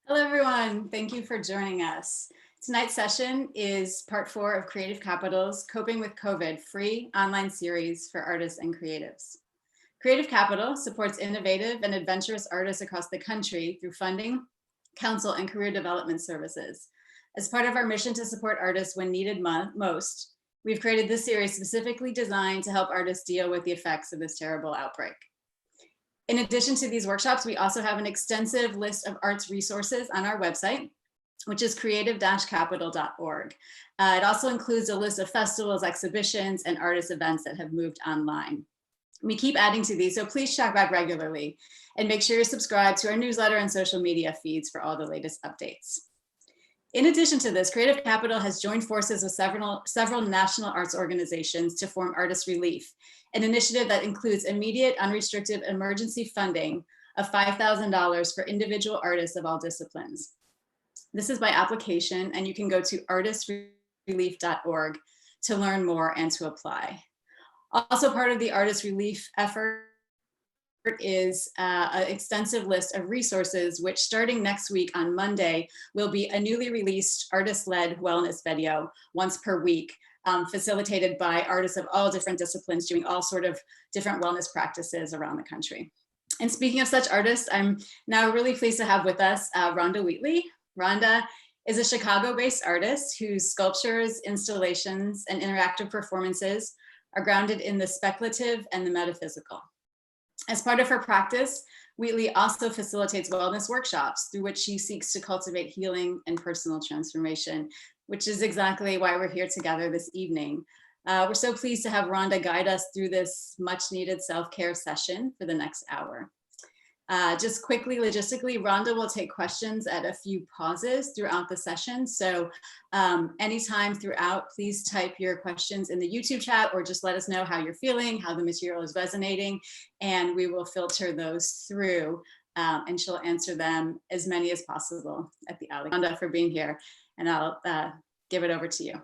Hello, everyone. Thank you for joining us. Tonight's session is part 4 of Creative Capital's Coping with COVID free online series for artists and creatives. Creative Capital supports innovative and adventurous artists across the country through funding, counsel, and career development services. As part of our mission to support artists when needed most, we've created this series specifically designed to help artists deal with the effects of this terrible outbreak. In addition to these workshops, we also have an extensive list of arts resources on our website, which is creative-capital.org. It also includes a list of festivals, exhibitions, and artist events that have moved online. We keep adding to these, so please check back regularly and make sure you're subscribed to our newsletter and social media feeds for all the latest updates. In addition to this, Creative Capital has joined forces with several national arts organizations to form Artist Relief, an initiative that includes immediate, unrestricted emergency funding of $5,000 for individual artists of all disciplines. This is by application, and you can go to artistrelief.org to learn more and to apply. Also part of the Artist Relief effort is an extensive list of resources, which starting next week on Monday will be a newly released artist-led wellness video once per week, facilitated by artists of all different disciplines doing all sort of different wellness practices around the country. And speaking of such artists, I'm now really pleased to have with us Rhonda Wheatley. Rhonda is a Chicago-based artist whose sculptures, installations, and interactive performances are grounded in the speculative and the metaphysical. As part of her practice, Wheatley also facilitates wellness workshops through which she seeks to cultivate healing and personal transformation, which is exactly why we're here together this evening. We're so pleased to have Rhonda guide us through this much needed self-care session for the next hour. Just quickly, logistically, Rhonda will take questions at a few pauses throughout the session. So anytime throughout, please type your questions in the YouTube chat or just let us know how you're feeling, how the material is resonating, and we will filter those through and she'll answer them as many as possible at the end. Rhonda, for being here, and I'll give it over to you.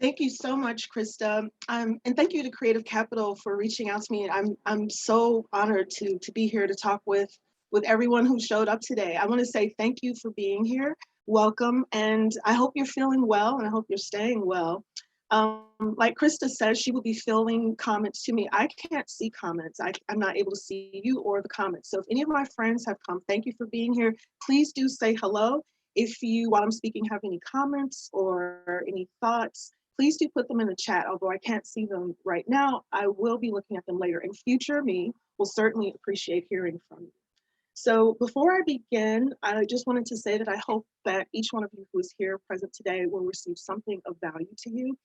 Thank you so much, Krista. And thank you to Creative Capital for reaching out to me. I'm so honored to be here to talk with everyone who showed up today. I want to say thank you for being here. Welcome, and I hope you're feeling well, and I hope you're staying well. Like Krista says, she will be filling comments to me. I can't see comments. I'm not able to see you or the comments. So if any of my friends have come, thank you for being here. Please do say hello. If you, while I'm speaking, have any comments or any thoughts, please do put them in the chat. Although I can't see them right now, I will be looking at them later. And future me will certainly appreciate hearing from you. So before I begin, I just wanted to say that I hope that each one of you who is here present today will receive something of value to you.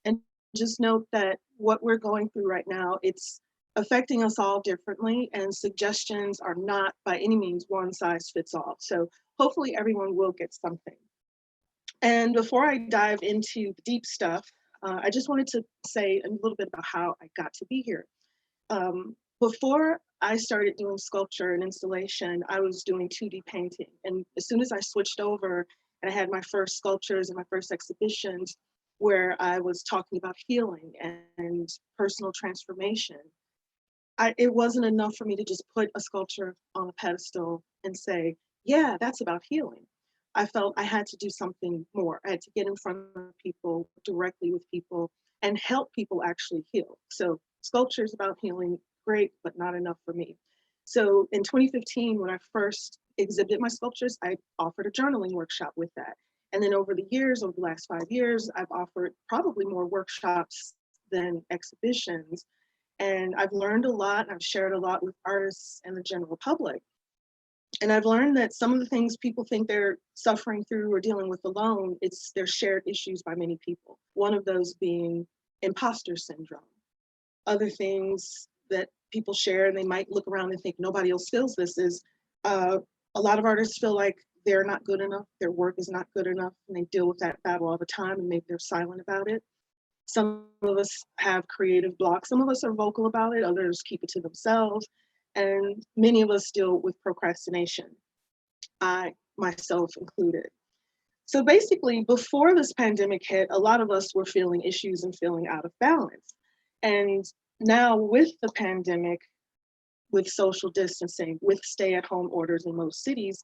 And just note that what we're going through right now, it's affecting us all differently, and suggestions are not by any means one size fits all. So hopefully everyone will get something. And before I dive into the deep stuff, I just wanted to say a little bit about how I got to be here. Before I started doing sculpture and installation, I was doing 2D painting. And as soon as I switched over and I had my first sculptures and my first exhibitions where I was talking about healing and personal transformation, it wasn't enough for me to just put a sculpture on a pedestal and say, yeah, that's about healing. I felt I had to do something more. I had to get in front of people, directly with people, and help people actually heal. So sculpture is about healing, great, but not enough for me. So in 2015, when I first exhibited my sculptures, I offered a journaling workshop with that. And then over the years, over the last 5 years, I've offered probably more workshops than exhibitions. And I've learned a lot, I've shared a lot with artists and the general public. And I've learned that some of the things people think they're suffering through or dealing with alone, they're shared issues by many people. One of those being imposter syndrome. Other things that people share, and they might look around and think nobody else feels this, is a lot of artists feel like they're not good enough, their work is not good enough, and they deal with that battle all the time, and maybe they're silent about it. Some of us have creative blocks. Some of us are vocal about it, others keep it to themselves. And many of us deal with procrastination, I myself included. So basically, before this pandemic hit, a lot of us were feeling issues and feeling out of balance. And now with the pandemic, with social distancing, with stay-at-home orders in most cities,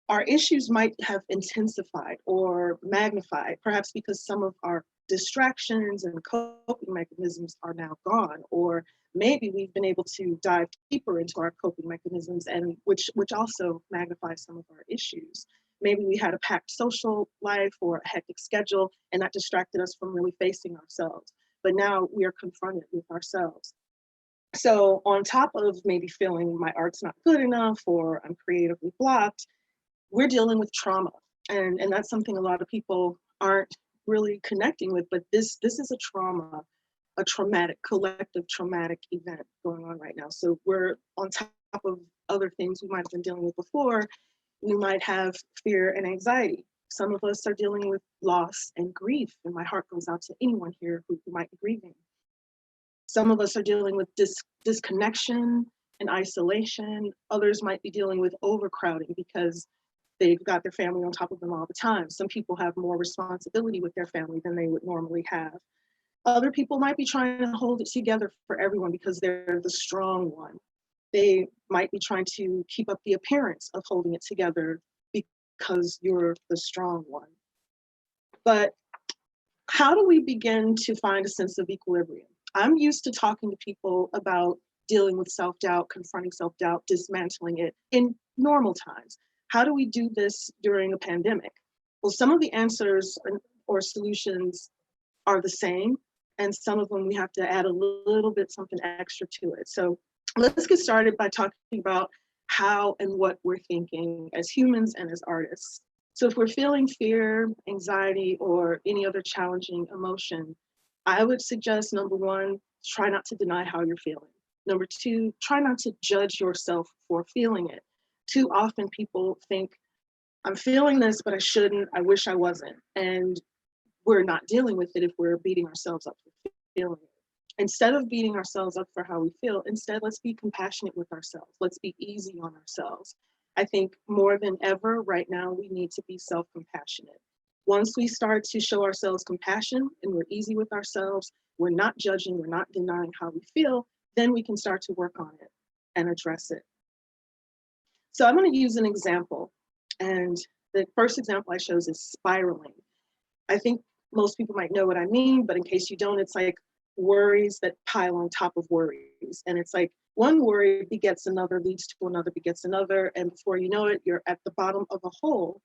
our issues might have intensified or magnified, perhaps because some of our distractions and coping mechanisms are now gone, or maybe we've been able to dive deeper into our coping mechanisms, and which also magnifies some of our issues. Maybe we had a packed social life or a hectic schedule, and that distracted us from really facing ourselves. But now we are confronted with ourselves. So on top of maybe feeling my art's not good enough or I'm creatively blocked, we're dealing with trauma. And that's something a lot of people aren't really connecting with, but this is a trauma, a traumatic, collective traumatic event going on right now. So we're on top of other things we might have been dealing with before. We might have fear and anxiety. Some of us are dealing with loss and grief, and my heart goes out to anyone here who might be grieving. Some of us are dealing with disconnection and isolation. Others might be dealing with overcrowding because they've got their family on top of them all the time. Some people have more responsibility with their family than they would normally have. Other people might be trying to hold it together for everyone because they're the strong one. They might be trying to keep up the appearance of holding it together because you're the strong one. But how do we begin to find a sense of equilibrium? I'm used to talking to people about dealing with self-doubt, confronting self-doubt, dismantling it in normal times. How do we do this during a pandemic? Well, some of the answers or solutions are the same, and some of them we have to add a little bit something extra to it. So let's get started by talking about how and what we're thinking as humans and as artists. So if we're feeling fear, anxiety, or any other challenging emotion, I would suggest, number one, try not to deny how you're feeling. Number two, try not to judge yourself for feeling it. Too often people think, I'm feeling this, but I shouldn't, I wish I wasn't. And we're not dealing with it if we're beating ourselves up for feeling it. Instead of beating ourselves up for how we feel, instead, let's be compassionate with ourselves. Let's be easy on ourselves. I think more than ever right now, we need to be self-compassionate. Once we start to show ourselves compassion and we're easy with ourselves, we're not judging, we're not denying how we feel, then we can start to work on it and address it. So I'm going to use an example. And the first example I chose is spiraling. I think most people might know what I mean, but in case you don't, it's like worries that pile on top of worries. And it's like one worry begets another, leads to another, begets another. And before you know it, you're at the bottom of a hole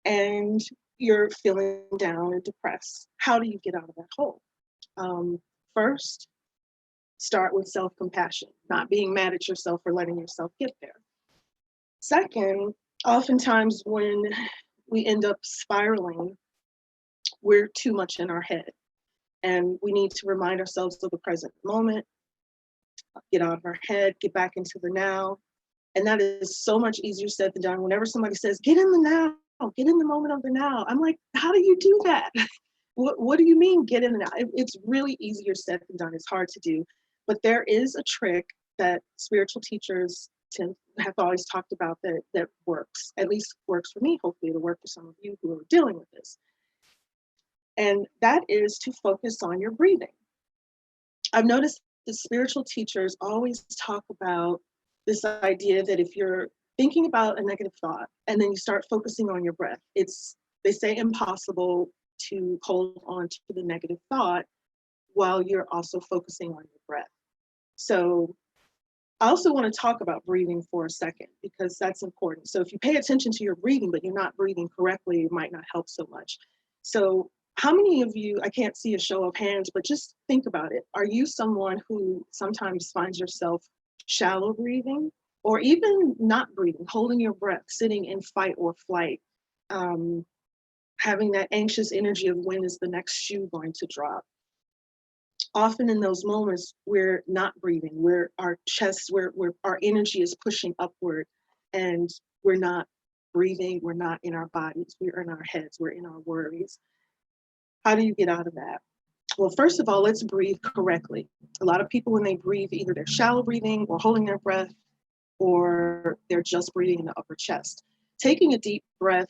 and you're feeling down and depressed. How do you get out of that hole? First, start with self-compassion, not being mad at yourself for letting yourself get there. Second, oftentimes when we end up spiraling, we're too much in our head. And we need to remind ourselves of the present moment, get out of our head, get back into the now. And that is so much easier said than done. Whenever somebody says, get in the now, get in the moment of the now, I'm like, how do you do that? What do you mean get in the now? It's really easier said than done. It's hard to do. But there is a trick that spiritual teachers have always talked about that works, at least works for me. Hopefully it'll work for some of you who are dealing with this. And that is to focus on your breathing. I've noticed the spiritual teachers always talk about this idea that if you're thinking about a negative thought and then you start focusing on your breath, they say impossible to hold on to the negative thought while you're also focusing on your breath. So I also want to talk about breathing for a second because that's important. So if you pay attention to your breathing, but you're not breathing correctly, it might not help so much. So how many of you, I can't see a show of hands, but just think about it. Are you someone who sometimes finds yourself shallow breathing or even not breathing, holding your breath, sitting in fight or flight, having that anxious energy of when is the next shoe going to drop? Often in those moments, we're not breathing. Our chests, our energy is pushing upward and we're not breathing. We're not in our bodies. We're in our heads. We're in our worries. How do you get out of that? Well, first of all, let's breathe correctly. A lot of people, when they breathe, either they're shallow breathing or holding their breath, or they're just breathing in the upper chest. Taking a deep breath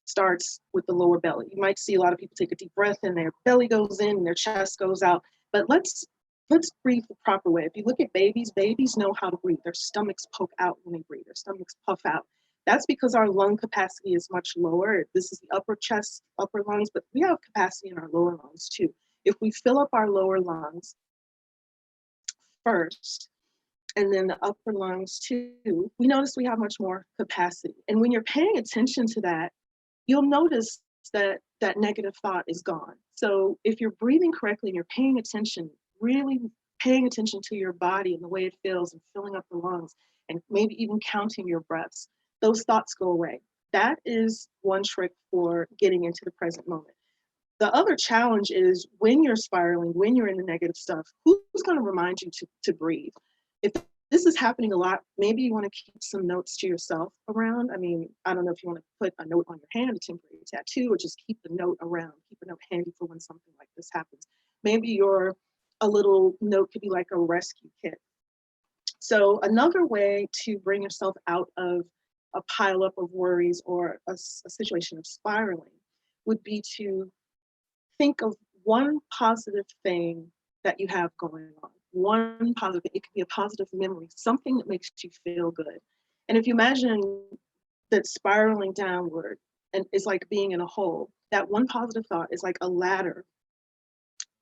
starts with the lower belly. You might see a lot of people take a deep breath and their belly goes in and their chest goes out. But let's let's breathe the proper way. If you look at babies, babies know how to breathe. Their stomachs poke out when they breathe. Their stomachs puff out. That's because our lung capacity is much lower. This is the upper chest, upper lungs, but we have capacity in our lower lungs too. If we fill up our lower lungs first, and then the upper lungs too, we notice we have much more capacity. And when you're paying attention to that, you'll notice that that negative thought is gone. So if you're breathing correctly and you're paying attention, really paying attention to your body and the way it feels and filling up the lungs and maybe even counting your breaths, those thoughts go away. That is one trick for getting into the present moment. The other challenge is when you're spiraling, when you're in the negative stuff, who's going to remind you to breathe? If this is happening a lot, maybe you want to keep some notes to yourself around. I mean, I don't know if you want to put a note on your hand, a temporary tattoo, or just keep the note around, keep a note handy for when something like this happens. Maybe a little note could be like a rescue kit. So another way to bring yourself out of a pileup of worries or a situation of spiraling would be to think of one positive thing that you have going on. One positive, it could be a positive memory, something that makes you feel good. And if you imagine that spiraling downward and is like being in a hole, that one positive thought is like a ladder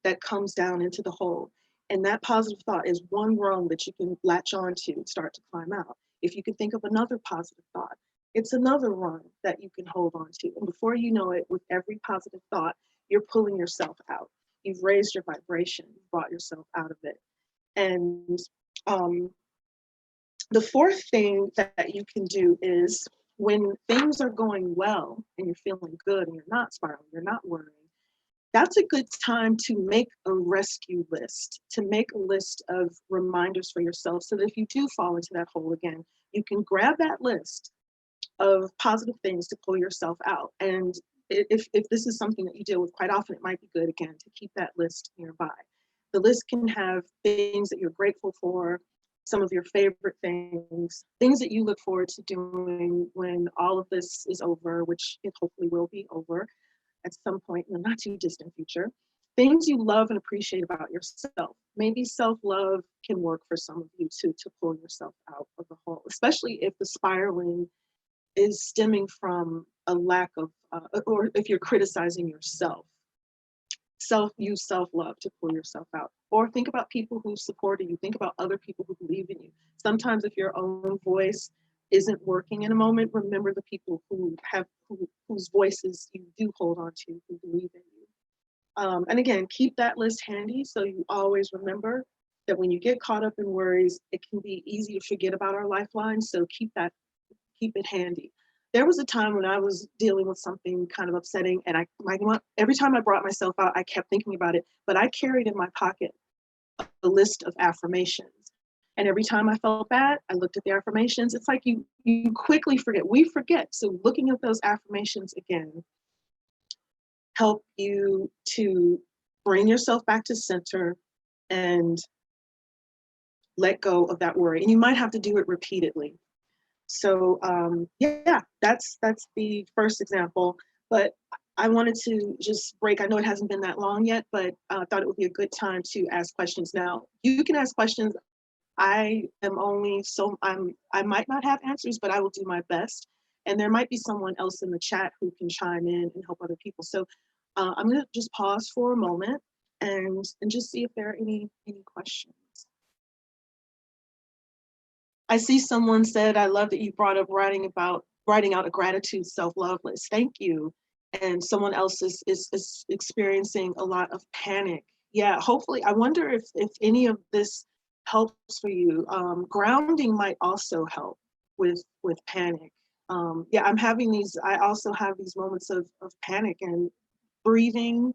that comes down into the hole. And that positive thought is one rung that you can latch onto and start to climb out. If you can think of another positive thought, it's another rung that you can hold on to. And before you know it, with every positive thought, you're pulling yourself out. You've raised your vibration, brought yourself out of it. And the fourth thing that you can do is when things are going well and you're feeling good and you're not spiraling, you're not worrying, that's a good time to make a rescue list, to make a list of reminders for yourself so that if you do fall into that hole again, you can grab that list of positive things to pull yourself out. And if this is something that you deal with quite often, it might be good, again, to keep that list nearby. The list can have things that you're grateful for, some of your favorite things, things that you look forward to doing when all of this is over, which it hopefully will be over at some point in the not too distant future. Things you love and appreciate about yourself. Maybe self-love can work for some of you too, to pull yourself out of the hole, especially if the spiraling is stemming from a lack of, or if you're criticizing yourself. Use self-love to pull yourself out. Or think about people who supported you. Think about other people who believe in you. Sometimes if your own voice isn't working in a moment, remember the people whose voices you do hold on to, who believe in you. And again, keep that list handy so you always remember that when you get caught up in worries, it can be easy to forget about our lifelines. So keep it handy. There was a time when I was dealing with something kind of upsetting, and every time I brought myself out, I kept thinking about it, but I carried in my pocket a list of affirmations. And every time I felt bad, I looked at the affirmations. It's like you quickly forget. We forget. So looking at those affirmations again help you to bring yourself back to center and let go of that worry. And you might have to do it repeatedly. So yeah, that's the first example. But I wanted to just break. I know it hasn't been that long yet, but I thought it would be a good time to ask questions now. You can ask questions. I might not have answers, but I will do my best. And there might be someone else in the chat who can chime in and help other people. So I'm going to just pause for a moment and just see if there are any questions. I see someone said, I love that you brought up writing out a gratitude self-love list. Thank you. And someone else is experiencing a lot of panic. Yeah, hopefully, I wonder if any of this helps for you. Grounding might also help with panic. Yeah, I also have these moments of panic, and breathing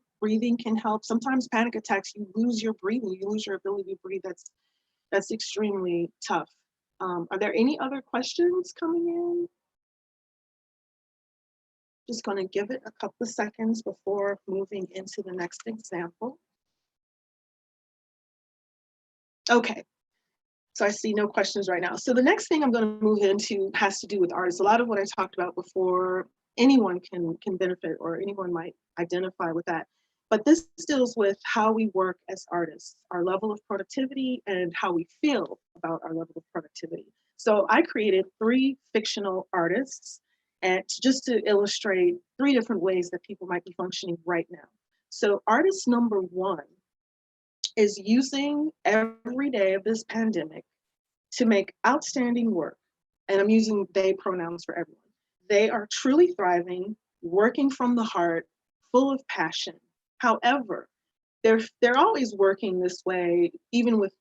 can help. Sometimes panic attacks, you lose your breathing, you lose your ability to breathe. That's extremely tough. Are there any other questions coming in? Just going to give it a couple of seconds before moving into the next example. Okay, so I see no questions right now. So the next thing I'm going to move into has to do with artists. A lot of what I talked about before, anyone can benefit, or anyone might identify with that. But this deals with how we work as artists, our level of productivity, and how we feel about our level of productivity. So I created 3 fictional artists and just to illustrate 3 different ways that people might be functioning right now. So artist number 1 is using every day of this pandemic to make outstanding work. And I'm using they pronouns for everyone. They are truly thriving, working from the heart, full of passion. However, they're always working this way, even with,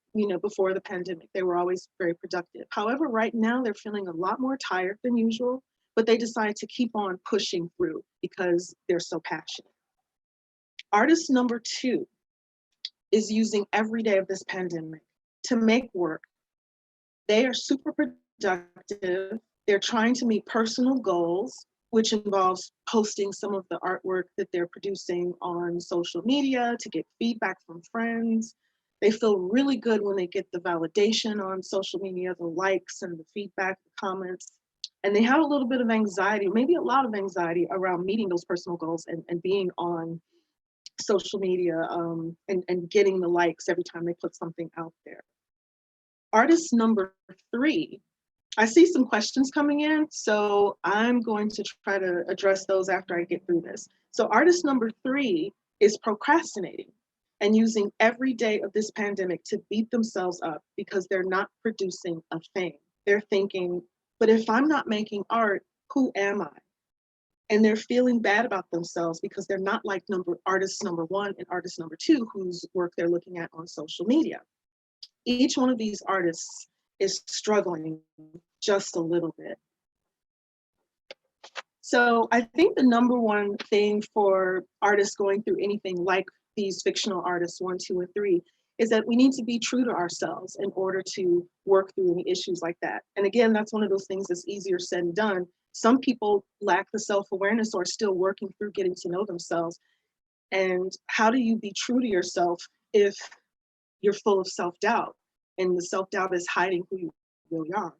before the pandemic, they were always very productive. However, right now they're feeling a lot more tired than usual, but they decide to keep on pushing through because they're so passionate. Artist number 2 is using every day of this pandemic to make work. They are super productive. They're trying to meet personal goals, which involves posting some of the artwork that they're producing on social media to get feedback from friends. They feel really good when they get the validation on social media, the likes and the feedback, the comments. And they have a little bit of anxiety, maybe a lot of anxiety around meeting those personal goals and being on social media and getting the likes every time they put something out there. Artist number 3, I see some questions coming in, so I'm going to try to address those after I get through this. So artist number 3 is procrastinating and using every day of this pandemic to beat themselves up because they're not producing a thing. They're thinking, but if I'm not making art, who am I? And they're feeling bad about themselves because they're not like artist number 1 and artist number 2, whose work they're looking at on social media. Each one of these artists is struggling just a little bit. So I think the number one thing for artists going through anything like these fictional artists 1, 2, and 3 is that we need to be true to ourselves in order to work through any issues like that. And again, that's one of those things that's easier said than done. Some people lack the self-awareness or are still working through getting to know themselves. And how do you be true to yourself if you're full of self-doubt and the self-doubt is hiding who you really are?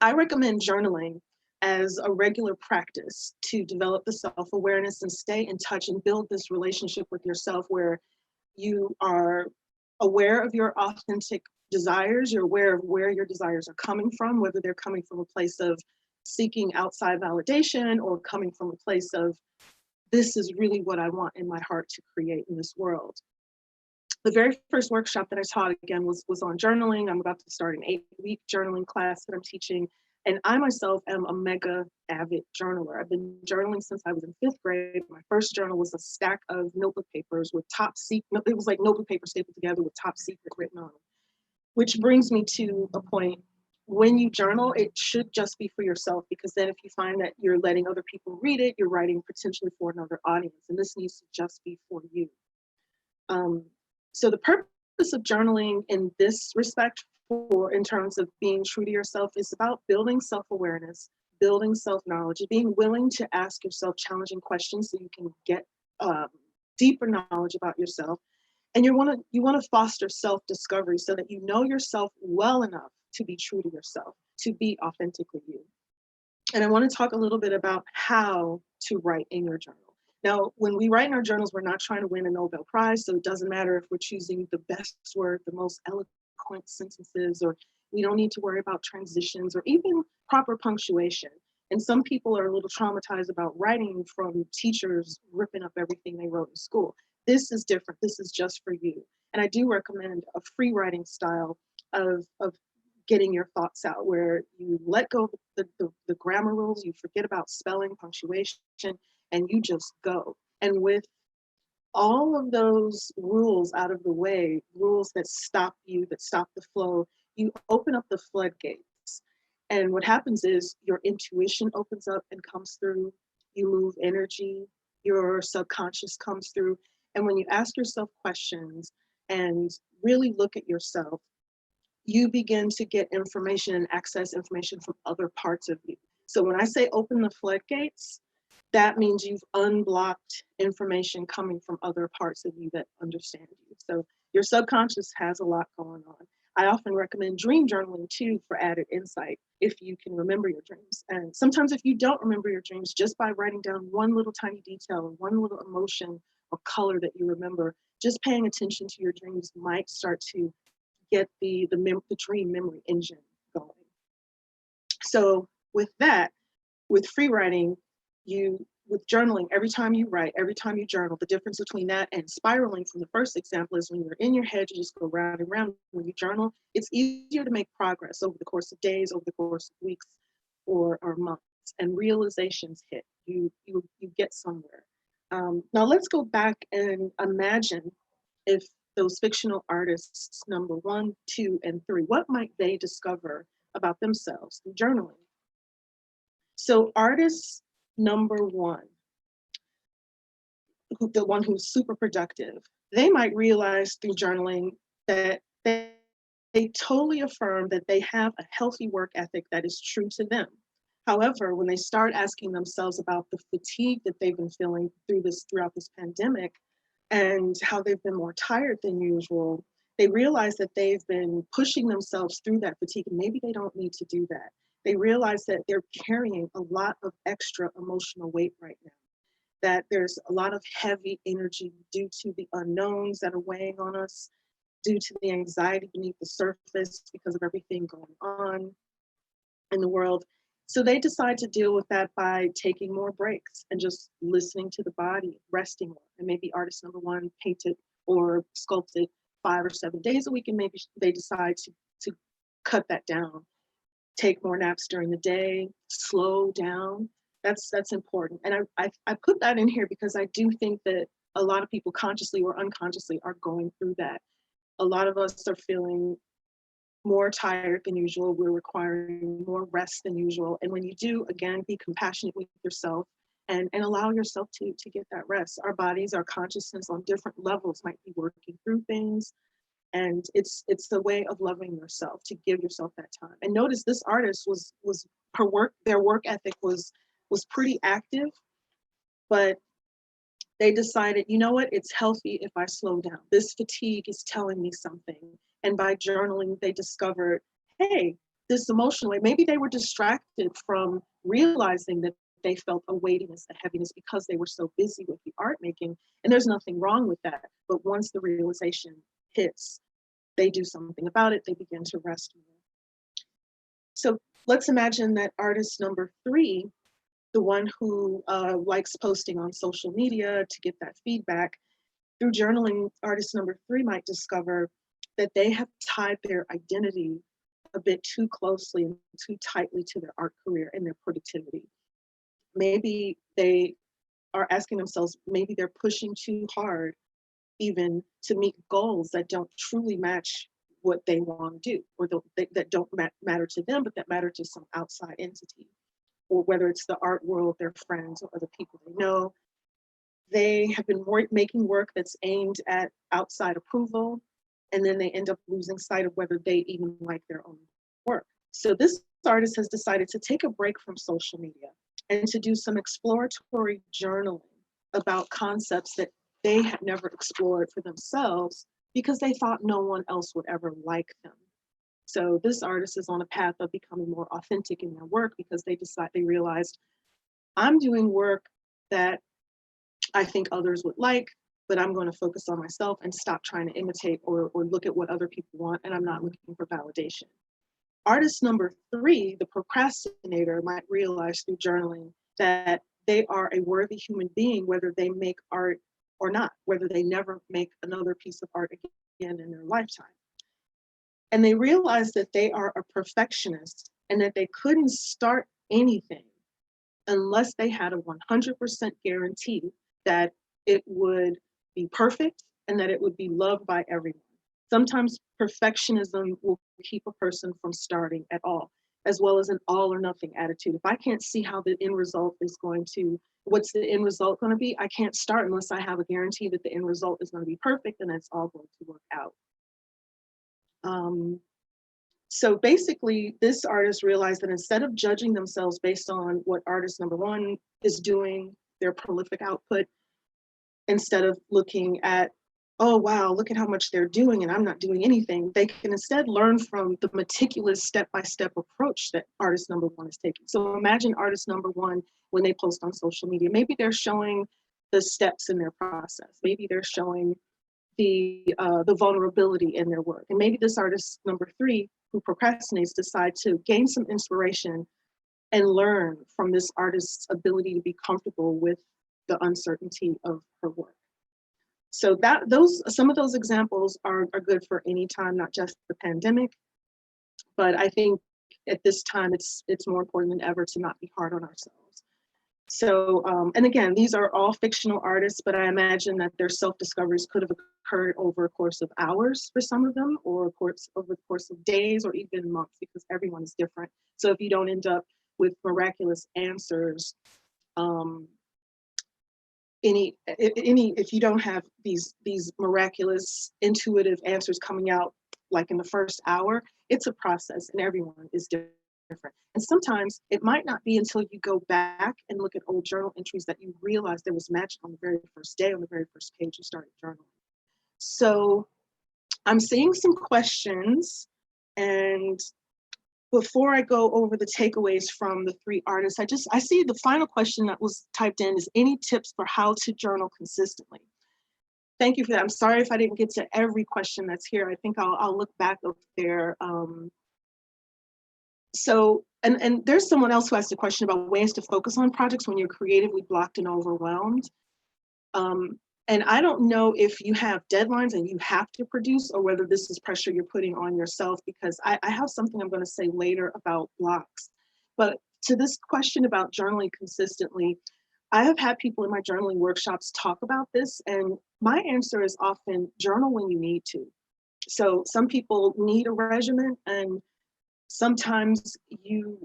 I recommend journaling as a regular practice to develop the self-awareness and stay in touch and build this relationship with yourself where you are aware of your authentic desires, you're aware of where your desires are coming from, whether they're coming from a place of seeking outside validation or coming from a place of, this is really what I want in my heart to create in this world. The very first workshop that I taught, again, was on journaling. I'm about to start an 8-week journaling class that I'm teaching. And I myself am a mega avid journaler. I've been journaling since I was in 5th grade. My first journal was a stack of notebook papers with top secret, it was like notebook paper stapled together with top secret written on it. Which brings me to a point, when you journal, it should just be for yourself, because then if you find that you're letting other people read it, you're writing potentially for another audience, and this needs to just be for you. So the purpose of journaling in this respect, in terms of being true to yourself, is about building self-awareness, building self-knowledge, being willing to ask yourself challenging questions so you can get deeper knowledge about yourself. And you want to foster self-discovery so that you know yourself well enough to be true to yourself, to be authentically you. And I want to talk a little bit about how to write in your journal. Now, when we write in our journals, we're not trying to win a Nobel Prize, so it doesn't matter if we're choosing the best word, the most eloquent sentences, or we don't need to worry about transitions or even proper punctuation. And some people are a little traumatized about writing from teachers ripping up everything they wrote in school. This is different. This is just for you. And I do recommend a free writing style of getting your thoughts out, where you let go of the grammar rules, you forget about spelling, punctuation, and you just go. And with all of those rules out of the way, rules that stop you, that stop the flow, you open up the floodgates. And what happens is your intuition opens up and comes through, you move energy, your subconscious comes through. And when you ask yourself questions and really look at yourself, you begin to get information and access information from other parts of you. So when I say open the floodgates, that means you've unblocked information coming from other parts of you that understand you. So your subconscious has a lot going on. I often recommend dream journaling too for added insight if you can remember your dreams. And sometimes if you don't remember your dreams, just by writing down one little tiny detail or one little emotion or color that you remember, just paying attention to your dreams might start to get the dream memory engine going. So with that, with free writing, with journaling, every time you write, every time you journal, the difference between that and spiraling from the first example is when you're in your head, you just go round and round. When you journal, it's easier to make progress over the course of days, over the course of weeks or months, and realizations hit. You get somewhere. Now let's go back and imagine if those fictional artists, number 1, 2, and 3, what might they discover about themselves through journaling? So artist number 1, the one who's super productive, they might realize through journaling that they totally affirm that they have a healthy work ethic that is true to them. However, when they start asking themselves about the fatigue that they've been feeling throughout this pandemic and how they've been more tired than usual, they realize that they've been pushing themselves through that fatigue, and maybe they don't need to do that. They realize that they're carrying a lot of extra emotional weight right now, that there's a lot of heavy energy due to the unknowns that are weighing on us, due to the anxiety beneath the surface because of everything going on in the world. So they decide to deal with that by taking more breaks and just listening to the body, resting more. And maybe artist number 1 painted or sculpted 5 or 7 days a week, and maybe they decide to cut that down, take more naps during the day, slow down. That's important. And I put that in here because I do think that a lot of people consciously or unconsciously are going through that. A lot of us are feeling more tired than usual. We're requiring more rest than usual. And when you do, again, be compassionate with yourself and allow yourself to get that rest. Our bodies, our consciousness on different levels might be working through things. And it's a way of loving yourself, to give yourself that time. And notice this artist their work ethic was pretty active, but they decided, you know what, it's healthy if I slow down. This fatigue is telling me something. And by journaling, they discovered, hey, this emotional weight, maybe they were distracted from realizing that they felt a weightiness, a heaviness because they were so busy with the art making. And there's nothing wrong with that. But once the realization hits, they do something about it, they begin to rest more. So let's imagine that artist number 3, the one who likes posting on social media to get that feedback. Through journaling, artist number 3 might discover that they have tied their identity a bit too closely and too tightly to their art career and their productivity. Maybe they are asking themselves, maybe they're pushing too hard even to meet goals that don't truly match what they want to do, or that don't matter to them, but that matter to some outside entity. Or whether it's the art world, their friends, or other people they know. They have been making work that's aimed at outside approval, and then they end up losing sight of whether they even like their own work. So this artist has decided to take a break from social media and to do some exploratory journaling about concepts that they had never explored for themselves because they thought no one else would ever like them. So this artist is on a path of becoming more authentic in their work because they realized, I'm doing work that I think others would like, but I'm going to focus on myself and stop trying to imitate or look at what other people want, and I'm not looking for validation. Artist number 3, the procrastinator, might realize through journaling that they are a worthy human being, whether they make art or not, whether they never make another piece of art again in their lifetime. And they realized that they are a perfectionist and that they couldn't start anything unless they had a 100% guarantee that it would be perfect and that it would be loved by everyone. Sometimes perfectionism will keep a person from starting at all, as well as an all or nothing attitude. If I can't see how the end result is what's the end result going to be, I can't start unless I have a guarantee that the end result is going to be perfect and it's all going to work out. So basically, this artist realized that instead of judging themselves based on what artist number 1 is doing, their prolific output, instead of looking at, oh, wow, look at how much they're doing and I'm not doing anything. They can instead learn from the meticulous step-by-step approach that artist number one is taking. So imagine artist number one when they post on social media. Maybe they're showing the steps in their process. Maybe they're showing the vulnerability in their work. And maybe this artist number three who procrastinates decide to gain some inspiration and learn from this artist's ability to be comfortable with the uncertainty of her work. So that those some of those examples are good for any time, not just the pandemic. But I think at this time it's more important than ever to not be hard on ourselves. So and again, these are all fictional artists, but I imagine that their self-discoveries could have occurred over a course of hours for some of them, or over the course of days, or even months, because everyone is different. So if you don't end up with miraculous answers, um, if you don't have these miraculous intuitive answers coming out like in the first hour, it's a process and everyone is different. And sometimes it might not be until you go back and look at old journal entries that you realize there was magic on the very first day, on the very first page you started journaling. So I'm seeing some questions, and before I go over the takeaways from the three artists, I see the final question that was typed in is any tips for how to journal consistently? Thank you for that. I'm sorry if I didn't get to every question that's here. I think I'll look back up there. And there's someone else who asked a question about ways to focus on projects when you're creatively blocked and overwhelmed. And I don't know if you have deadlines and you have to produce, or whether this is pressure you're putting on yourself, because I have something I'm going to say later about blocks. But to this question about journaling consistently, I have had people in my journaling workshops talk about this, and my answer is often journal when you need to. So some people need a regimen, and sometimes you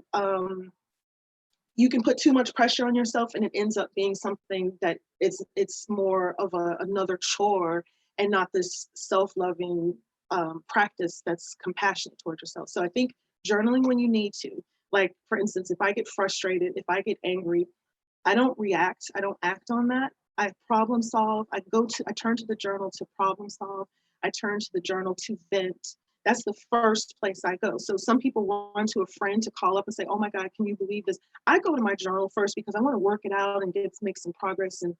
can put too much pressure on yourself and it ends up being something that it's more of another chore and not this self-loving practice that's compassionate towards yourself. So I think journaling when you need to, like for instance, if I get frustrated, if I get angry, I don't react, I don't act on that. I problem solve, I turn to the journal to problem solve. I turn to the journal to vent. That's the first place I go. So some people run to a friend to call up and say, oh my God, can you believe this? I go to my journal first because I want to work it out and make some progress and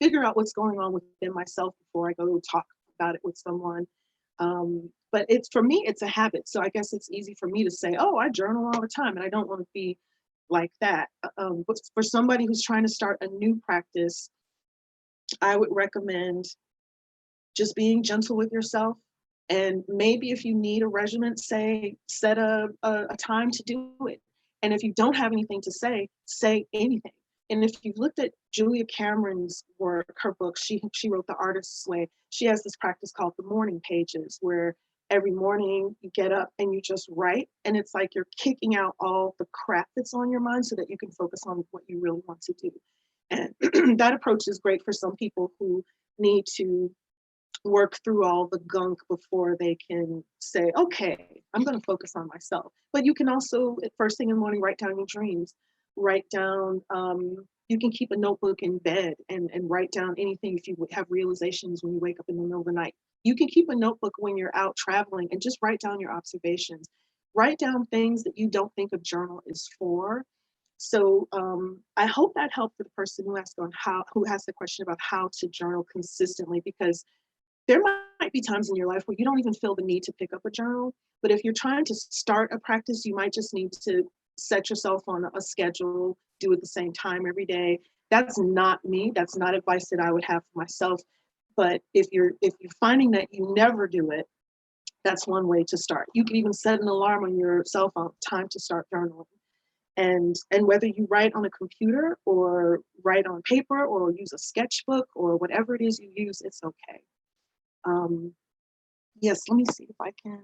figure out what's going on within myself before I go talk about it with someone. But for me, it's a habit. So I guess it's easy for me to say, oh, I journal all the time, and I don't want to be like that. But for somebody who's trying to start a new practice, I would recommend just being gentle with yourself. And maybe if you need a regimen, set a time to do it. And if you don't have anything to say anything. And if you've looked at Julia Cameron's work, her book, she wrote The Artist's Way. She has this practice called the morning pages, where every morning you get up and you just write. And it's like you're kicking out all the crap that's on your mind so that you can focus on what you really want to do. And that approach is great for some people who need to work through all the gunk before they can say, okay, I'm going to focus on myself. But you can also, at first thing in the morning, write down your dreams. Write down, you can keep a notebook in bed and write down anything if you have realizations when you wake up in the middle of the night. You can keep a notebook when you're out traveling and just write down your observations. Write down things that you don't think a journal is for. So I hope that helped the person who has the question about how to journal consistently, because there might be times in your life where you don't even feel the need to pick up a journal. But if you're trying to start a practice, you might just need to set yourself on a schedule, do it the same time every day. That's not me. That's not advice that I would have for myself. But if you're finding that you never do it, that's one way to start. You can even set an alarm on your cell phone, time to start journaling. And whether you write on a computer or write on paper or use a sketchbook or whatever it is you use, it's okay. Yes, let me see if I can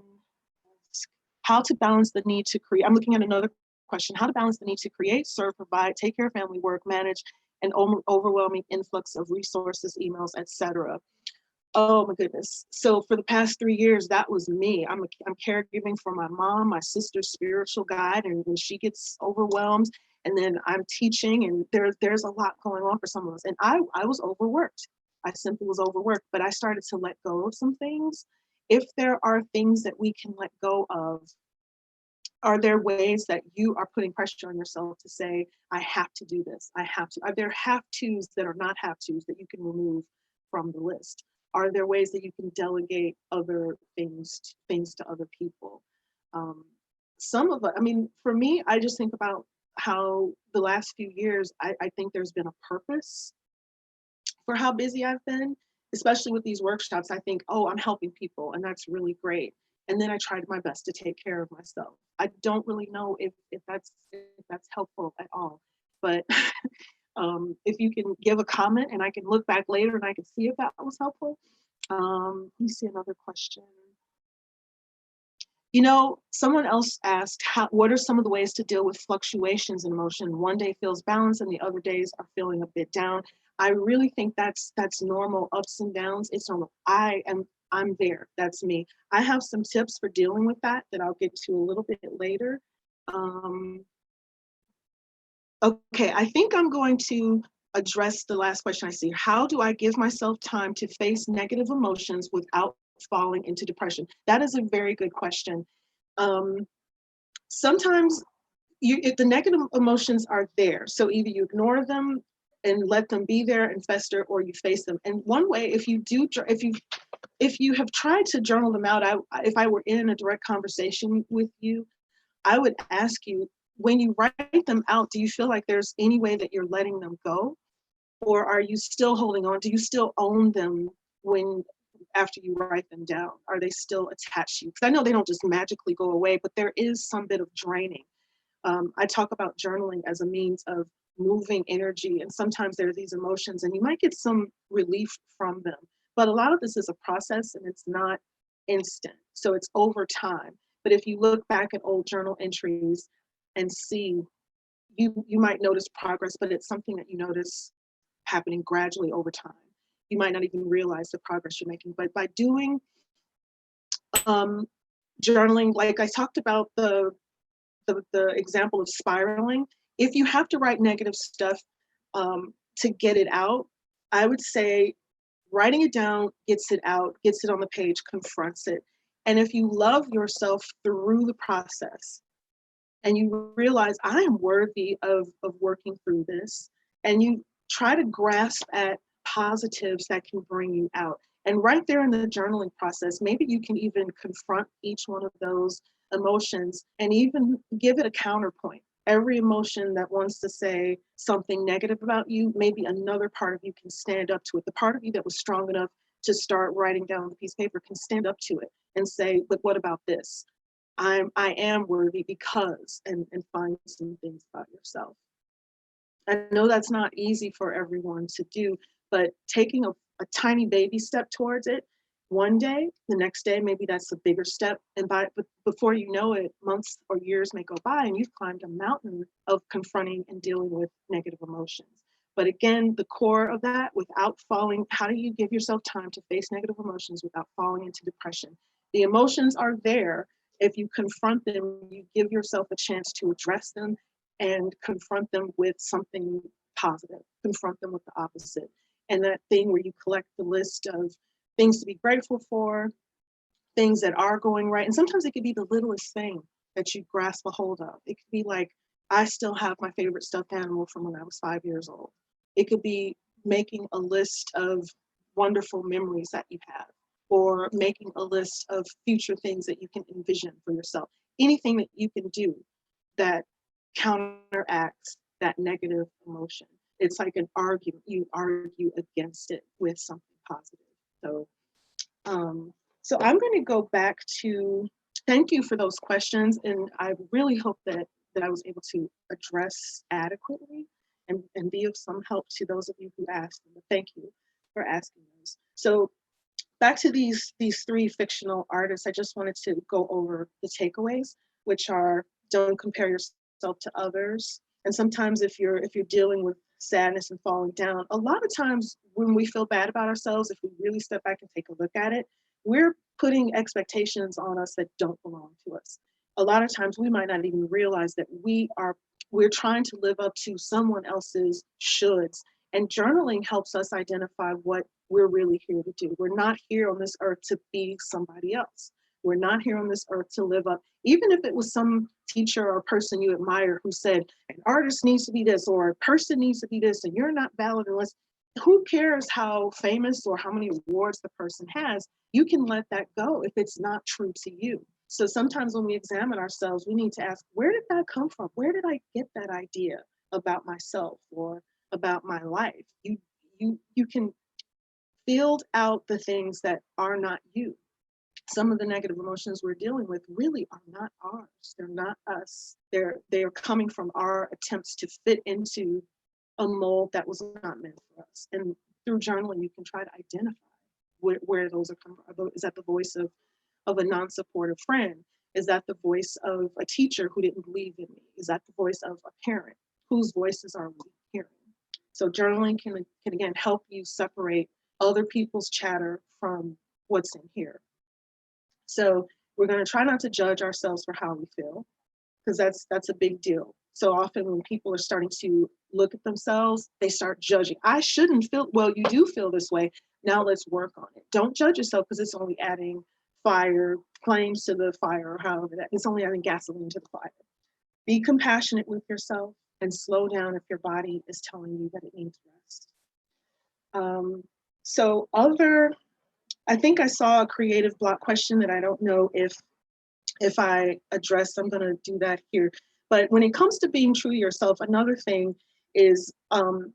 ask how to balance the need to create. I'm looking at another question. How to balance the need to create, serve, provide, take care of family work, manage an overwhelming influx of resources, emails, etc. Oh my goodness. So for the past 3 years, that was me. I'm caregiving for my mom, my sister's spiritual guide, and when she gets overwhelmed, and then I'm teaching, and there's a lot going on for some of us. And I was overworked. I simply was overworked, but I started to let go of some things. If there are things that we can let go of, are there ways that you are putting pressure on yourself to say, I have to do this, I have to? Are there have tos that are not have tos that you can remove from the list? Are there ways that you can delegate other things to other people? Um, some of it, I mean, for me, I just think about how the last few years, I think there's been a purpose for how busy I've been, especially with these workshops. I think, oh, I'm helping people, and that's really great. And then I tried my best to take care of myself. I don't really know if that's helpful at all. But if you can give a comment and I can look back later and I can see if that was helpful. Let me see another question. Someone else asked, what are some of the ways to deal with fluctuations in emotion? One day feels balanced and the other days are feeling a bit down. I really think that's normal, ups and downs. It's normal. I'm there. That's me. I have some tips for dealing with that I'll get to a little bit later. Okay, I think I'm going to address the last question I see. How do I give myself time to face negative emotions without falling into depression? That is a very good question. Sometimes if the negative emotions are there, so either you ignore them and let them be there and fester, or you face them. And one way, if you have tried to journal them out, if I were in a direct conversation with you, I would ask you, when you write them out, do you feel like there's any way that you're letting them go? Or are you still holding on? Do you still own them after you write them down? Are they still attached to you? Because I know they don't just magically go away, but there is some bit of draining. I talk about journaling as a means of moving energy, and sometimes there are these emotions and you might get some relief from them. But a lot of this is a process and it's not instant. So it's over time. But if you look back at old journal entries and see, you might notice progress, but it's something that you notice happening gradually over time. You might not even realize the progress you're making. But by doing journaling, like I talked about the example of spiraling, if you have to write negative stuff to get it out, I would say writing it down gets it out, gets it on the page, confronts it. And if you love yourself through the process and you realize I am worthy of working through this, and you try to grasp at positives that can bring you out. And right there in the journaling process, maybe you can even confront each one of those emotions and even give it a counterpoint. Every emotion that wants to say something negative about you, maybe another part of you can stand up to it. The part of you that was strong enough to start writing down on the piece of paper can stand up to it and say, but what about this? I am worthy because, and find some things about yourself. I know that's not easy for everyone to do, but taking a tiny baby step towards it one day, the next day, maybe that's a bigger step. And before you know it, months or years may go by and you've climbed a mountain of confronting and dealing with negative emotions. But again, the core of that, without falling, how do you give yourself time to face negative emotions without falling into depression? The emotions are there. If you confront them, you give yourself a chance to address them and confront them with something positive, confront them with the opposite. And that thing where you collect the list of things to be grateful for, things that are going right. And sometimes it could be the littlest thing that you grasp a hold of. It could be like, I still have my favorite stuffed animal from when I was 5 years old. It could be making a list of wonderful memories that you have, or making a list of future things that you can envision for yourself. Anything that you can do that counteracts that negative emotion. It's like an argument. You argue against it with something positive. So I'm going to go back to, thank you for those questions. And I really hope that I was able to address adequately and be of some help to those of you who asked. And thank you for asking those. So back to these three fictional artists, I just wanted to go over the takeaways, which are, don't compare yourself to others. And sometimes if you're dealing with sadness and falling down, a lot of times when we feel bad about ourselves, if we really step back and take a look at it, we're putting expectations on us that don't belong to us. A lot of times we might not even realize that we're trying to live up to someone else's shoulds. And journaling helps us identify what we're really here to do. We're not here on this earth to be somebody else. We're not here on this earth to live up, even if it was some teacher or person you admire who said, an artist needs to be this, or a person needs to be this, and you're not valid unless, who cares how famous or how many awards the person has? You can let that go if it's not true to you. So sometimes when we examine ourselves, we need to ask, where did that come from? Where did I get that idea about myself or about my life? You can field out the things that are not you. Some of the negative emotions we're dealing with really are not ours. They're not us. They're coming from our attempts to fit into a mold that was not meant for us. And through journaling, you can try to identify where those are coming from. Is that the voice of a non-supportive friend? Is that the voice of a teacher who didn't believe in me? Is that the voice of a parent? Whose voices are we hearing? So journaling can again help you separate other people's chatter from what's in here. So we're going to try not to judge ourselves for how we feel, because that's a big deal. So often when people are starting to look at themselves, they start judging. I shouldn't feel, well, you do feel this way. Now let's work on it. Don't judge yourself, because it's only adding flames to the fire, or however that, it's only adding gasoline to the fire. Be compassionate with yourself and slow down if your body is telling you that it needs rest. I think I saw a creative block question that I don't know if I address. I'm going to do that here. But when it comes to being true to yourself, another thing is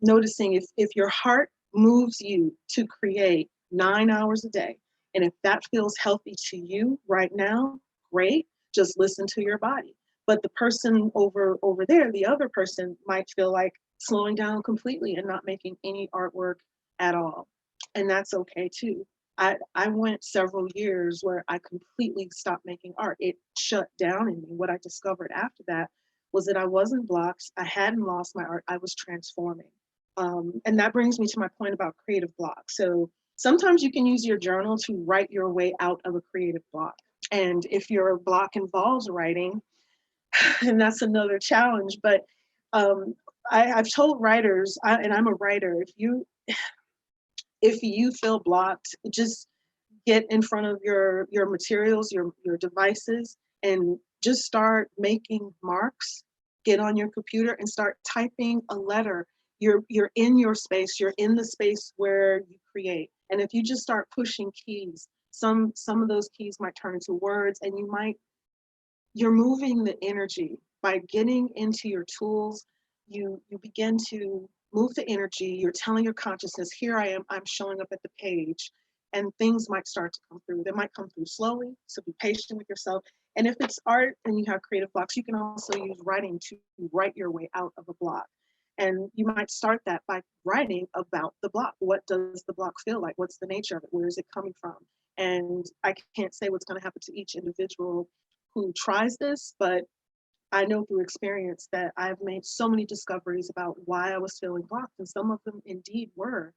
noticing if your heart moves you to create 9 hours a day, and if that feels healthy to you right now, great, just listen to your body. But the person over there, the other person might feel like slowing down completely and not making any artwork at all. And that's okay too. I went several years where I completely stopped making art. It shut down in me. What I discovered after that was that I wasn't blocked. I hadn't lost my art. I was transforming. And that brings me to my point about creative block. So sometimes you can use your journal to write your way out of a creative block. And if your block involves writing, and that's another challenge, but I've told writers, and I'm a writer, if you feel blocked, just get in front of your materials, your devices, and just start making marks. Get on your computer and start typing a letter. You're in your space. You're in the space where you create. And if you just start pushing keys, some of those keys might turn into words, and you're moving the energy. By getting into your tools, you begin to move the energy. You're telling your consciousness, here I am, I'm showing up at the page, and things might start to come through. They might come through slowly, so be patient with yourself. And if it's art and you have creative blocks, you can also use writing to write your way out of a block. And you might start that by writing about the block. What does the block feel like? What's the nature of it? Where is it coming from? And I can't say what's going to happen to each individual who tries this, but I know through experience that I've made so many discoveries about why I was feeling blocked, and some of them indeed were.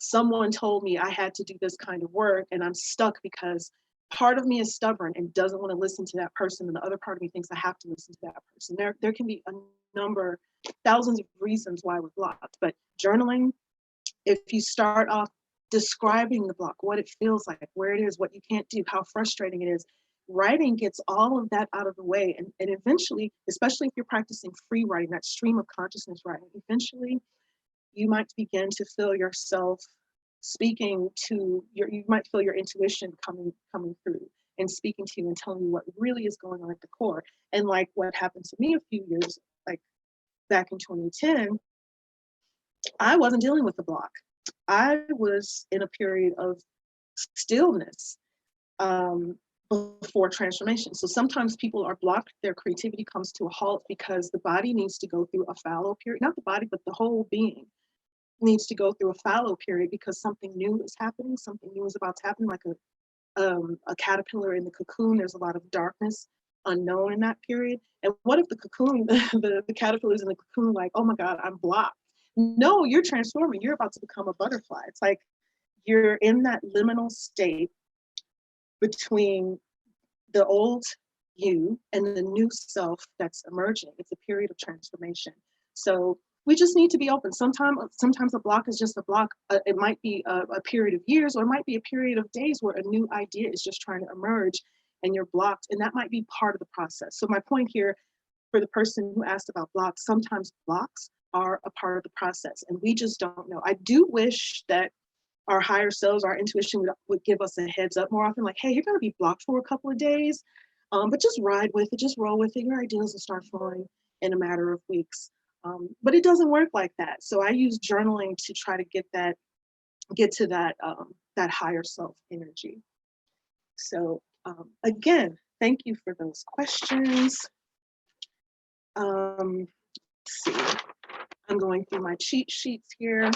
Someone told me I had to do this kind of work, and I'm stuck because part of me is stubborn and doesn't want to listen to that person, and the other part of me thinks I have to listen to that person. There can be a number, thousands of reasons why we're blocked, but journaling, if you start off describing the block, what it feels like, where it is, what you can't do, how frustrating it is, writing gets all of that out of the way. And eventually, especially if you're practicing free writing, that stream of consciousness writing, eventually you might begin to feel yourself speaking to you might feel your intuition coming through and speaking to you and telling you what really is going on at the core. And like what happened to me a few years, like back in 2010, I wasn't dealing with the block. I was in a period of stillness before transformation. So sometimes people are blocked, their creativity comes to a halt because the body needs to go through a fallow period, not the body, but the whole being needs to go through a fallow period because something new is happening, something new is about to happen, like a caterpillar in the cocoon. There's a lot of darkness unknown in that period. And what if the cocoon, the caterpillar's in the cocoon like, oh my God, I'm blocked. No, you're transforming. You're about to become a butterfly. It's like you're in that liminal state between the old you and the new self that's emerging. It's a period of transformation. So we just need to be open. Sometimes a block is just a block. It might be a period of years, or it might be a period of days where a new idea is just trying to emerge and you're blocked. And that might be part of the process. So my point here for the person who asked about blocks, sometimes blocks are a part of the process and we just don't know. I do wish that our higher selves, our intuition would give us a heads up more often, like, hey, you're going to be blocked for a couple of days, but just ride with it, just roll with it. Your ideas will start flowing in a matter of weeks. But it doesn't work like that. So I use journaling to try to get to that higher self energy. So again, thank you for those questions. Let's see, I'm going through my cheat sheets here.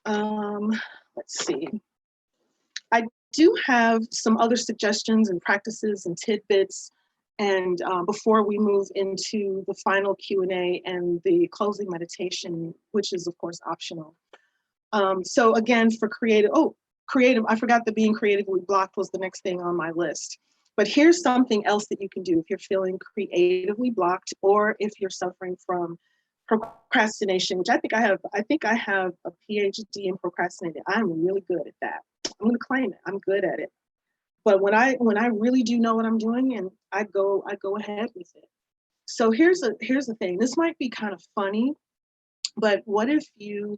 Let's see. I do have some other suggestions and practices and tidbits. And before we move into the final Q&A and the closing meditation, which is of course optional. So again, for creative, I forgot that being creatively blocked was the next thing on my list. But here's something else that you can do if you're feeling creatively blocked, or if you're suffering from procrastination, which I think I have a PhD in procrastinating. I'm really good at that. I'm going to claim it. I'm good at it. But when I really do know what I'm doing, and I go ahead with it. So here's the thing. This might be kind of funny, but what if you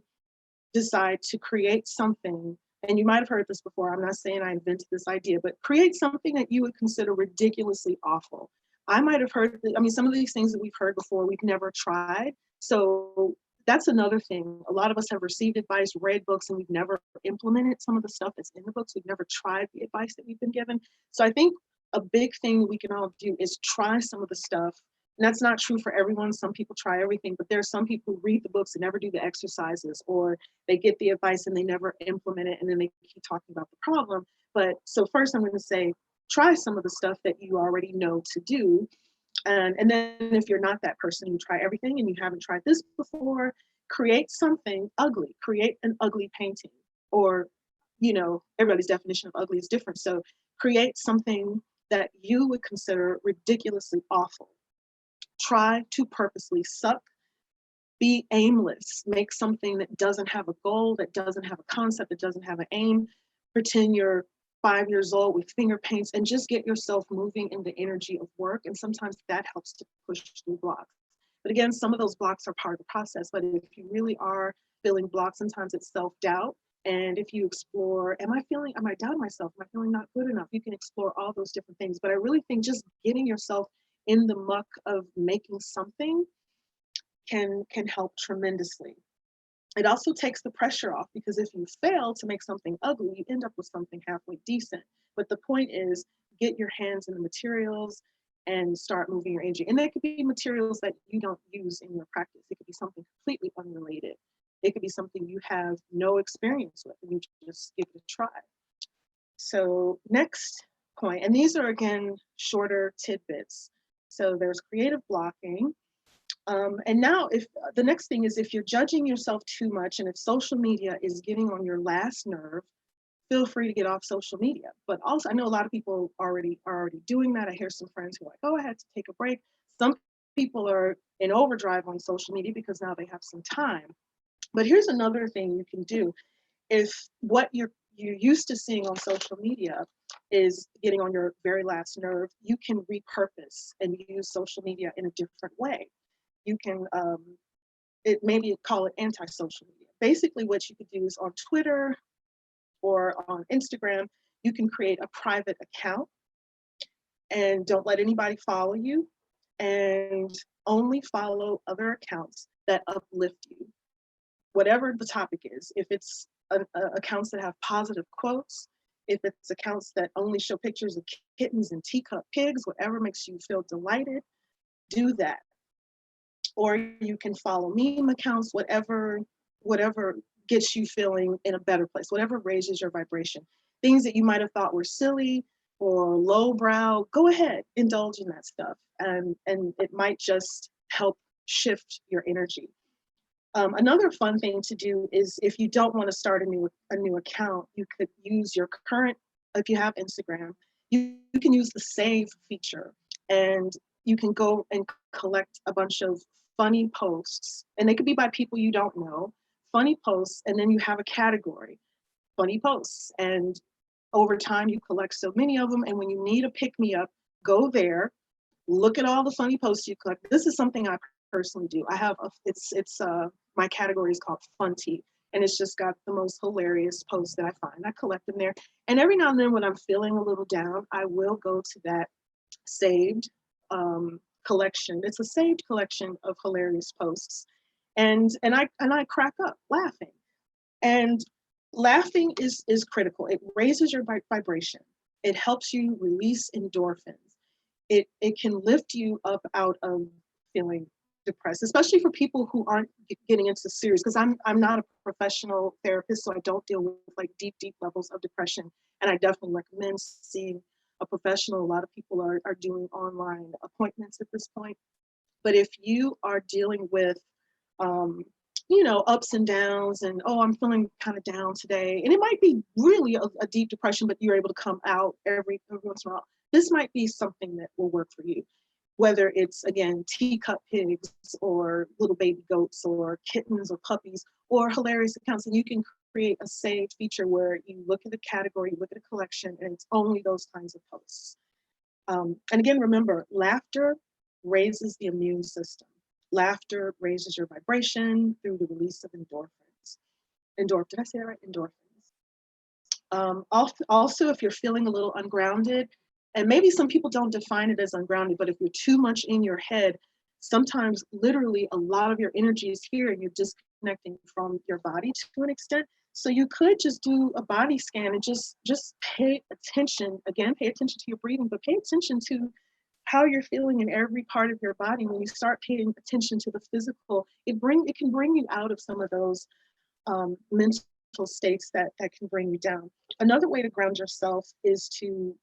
decide to create something, and you might have heard this before. I'm not saying I invented this idea, but create something that you would consider ridiculously awful. I might have heard, some of these things that we've heard before, we've never tried. So that's another thing. A lot of us have received advice, read books, and we've never implemented some of the stuff that's in the books. We've never tried the advice that we've been given. So I think a big thing we can all do is try some of the stuff. And that's not true for everyone. Some people try everything, but there are some people who read the books and never do the exercises, or they get the advice and they never implement it, and then they keep talking about the problem. But so first I'm going to say, try some of the stuff that you already know to do. And then if you're not that person, you try everything and you haven't tried this before, create something ugly, create an ugly painting, or, everybody's definition of ugly is different. So create something that you would consider ridiculously awful. Try to purposely suck, be aimless, make something that doesn't have a goal, that doesn't have a concept, that doesn't have an aim. Pretend you're 5 years old with finger paints and just get yourself moving in the energy of work. And sometimes that helps to push through blocks. But again, some of those blocks are part of the process. But if you really are feeling blocked, sometimes it's self-doubt. And if you explore, am I doubting myself? Am I feeling not good enough? You can explore all those different things. But I really think just getting yourself in the muck of making something can help tremendously. It also takes the pressure off, because if you fail to make something ugly, you end up with something halfway decent. But the point is, get your hands in the materials and start moving your energy. And that could be materials that you don't use in your practice. It could be something completely unrelated. It could be something you have no experience with and you just give it a try. So next point, and these are again shorter tidbits. So there's creative blocking. And now if the next thing is, if you're judging yourself too much and if social media is getting on your last nerve, feel free to get off social media. But also, I know a lot of people are already doing that. I hear some friends who are like, oh, I had to take a break. Some people are in overdrive on social media because now they have some time. But here's another thing you can do. If what you're used to seeing on social media is getting on your very last nerve, you can repurpose and use social media in a different way. You can maybe call it anti-social media. Basically what you could do is on Twitter or on Instagram, you can create a private account and don't let anybody follow you, and only follow other accounts that uplift you. Whatever the topic is, if it's accounts that have positive quotes, if it's accounts that only show pictures of kittens and teacup pigs, whatever makes you feel delighted, do that. Or you can follow meme accounts, whatever gets you feeling in a better place, whatever raises your vibration. Things that you might have thought were silly or lowbrow, go ahead, indulge in that stuff. And it might just help shift your energy. Another fun thing to do is, if you don't want to start a new account, you could use your current, if you have Instagram, you can use the save feature, and you can go and collect a bunch of funny posts, and they could be by people you don't know, funny posts, and then you have a category, funny posts. And over time, you collect so many of them. And when you need a pick me up, go there, look at all the funny posts you collect. This is something I personally do. I have my category is called Fun Tea, and it's just got the most hilarious posts that I find. I collect them there, and every now and then when I'm feeling a little down, I will go to that saved collection. It's a saved collection of hilarious posts, and I crack up laughing. And laughing is critical. It raises your vibration. It helps you release endorphins. It can lift you up out of feeling depressed, especially for people who aren't getting into serious, because I'm not a professional therapist, so I don't deal with like deep levels of depression. And I definitely recommend seeing a professional. A lot of people are doing online appointments at this point. But if you are dealing with ups and downs, and oh, I'm feeling kind of down today, and it might be really a deep depression, but you're able to come out every once in a while, this might be something that will work for you. Whether it's, again, teacup pigs or little baby goats or kittens or puppies or hilarious accounts, and you can create a saved feature where you look at the category, you look at a collection, and it's only those kinds of posts. And again, remember, laughter raises the immune system. Laughter raises your vibration through the release of endorphins. Did I say that right? Endorphins. Also, if you're feeling a little ungrounded, and maybe some people don't define it as ungrounded, but if you're too much in your head, sometimes literally a lot of your energy is here and you're disconnecting from your body to an extent. So you could just do a body scan and just pay attention. Again, pay attention to your breathing, but pay attention to how you're feeling in every part of your body. When you start paying attention to the physical, it can bring you out of some of those mental states that can bring you down. Another way to ground yourself is to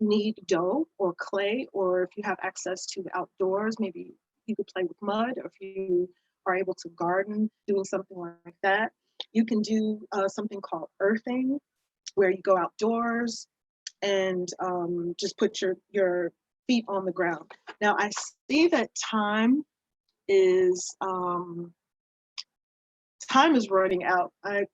knead dough or clay, or if you have access to the outdoors, maybe you could play with mud, or if you are able to garden, doing something like that. You can do something called earthing, where you go outdoors and just put your feet on the ground. Now I see that time is running out. I'm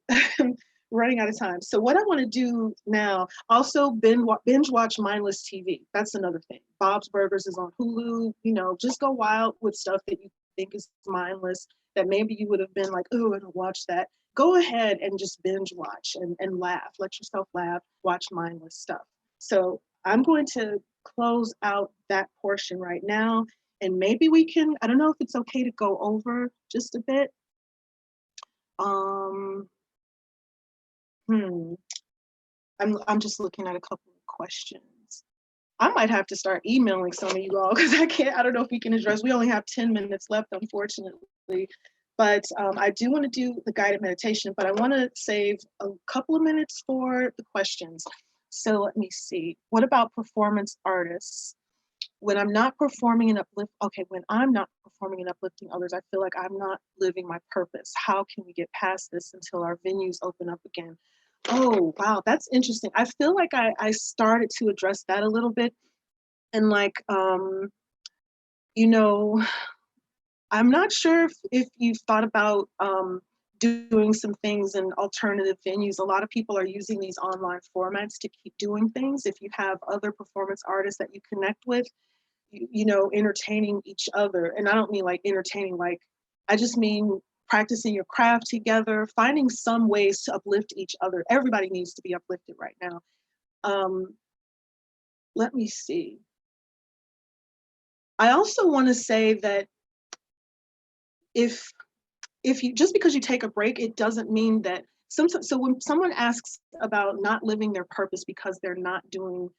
running out of time. So what I want to do now, also binge watch mindless TV. That's another thing. Bob's Burgers is on Hulu. Just go wild with stuff that you think is mindless, that maybe you would have been like, oh, I don't watch that. Go ahead and just binge watch and laugh. Let yourself laugh, watch mindless stuff. So I'm going to close out that portion right now. And maybe we can, I don't know if it's okay to go over just a bit. I'm just looking at a couple of questions. I might have to start emailing some of you all, because I don't know if we can address, we only have 10 minutes left, unfortunately. But I do want to do the guided meditation, but I want to save a couple of minutes for the questions. So let me see. What about performance artists? When I'm not performing and uplifting others, I feel like I'm not living my purpose. How can we get past this until our venues open up again? Oh, wow, that's interesting. I feel like I started to address that a little bit. And I'm not sure if you've thought about doing some things in alternative venues. A lot of people are using these online formats to keep doing things. If you have other performance artists that you connect with, entertaining each other. And I don't mean like entertaining, I just mean practicing your craft together, finding some ways to uplift each other. Everybody needs to be uplifted right now. Let me see. I also want to say that if you, just because you take a break, it doesn't mean that so when someone asks about not living their purpose because they're not doing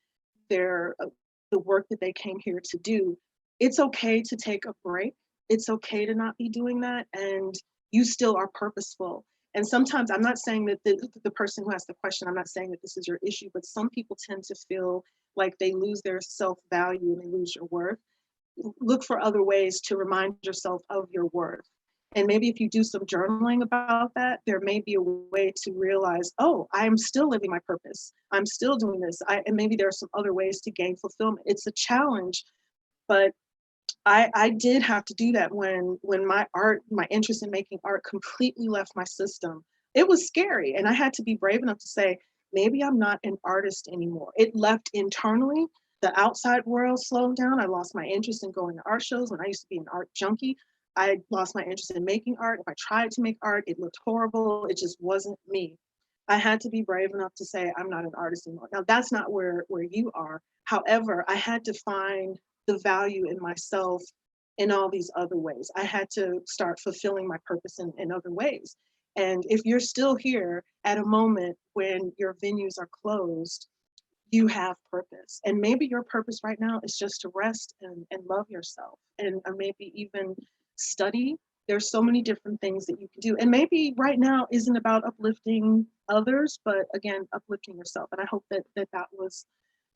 the work that they came here to do, it's okay to take a break. It's okay to not be doing that, and you still are purposeful. And sometimes, I'm not saying that the person who asked the question, I'm not saying that this is your issue, but some people tend to feel like they lose their self-value and they lose your worth. Look for other ways to remind yourself of your worth. And maybe if you do some journaling about that, there may be a way to realize, oh, I'm still living my purpose. I'm still doing this. And maybe there are some other ways to gain fulfillment. It's a challenge, but I did have to do that when my interest in making art completely left my system. It was scary, and I had to be brave enough to say, maybe I'm not an artist anymore. It left internally. The outside world slowed down. I lost my interest in going to art shows when I used to be an art junkie. I lost my interest in making art. If I tried to make art, it looked horrible. It just wasn't me. I had to be brave enough to say, I'm not an artist anymore. Now, that's not where you are. However, I had to find the value in myself in all these other ways. I had to start fulfilling my purpose in other ways. And if you're still here at a moment when your venues are closed, you have purpose. And maybe your purpose right now is just to rest and love yourself and or maybe even study. There's so many different things that you can do. And maybe right now isn't about uplifting others, but again, uplifting yourself. And I hope that was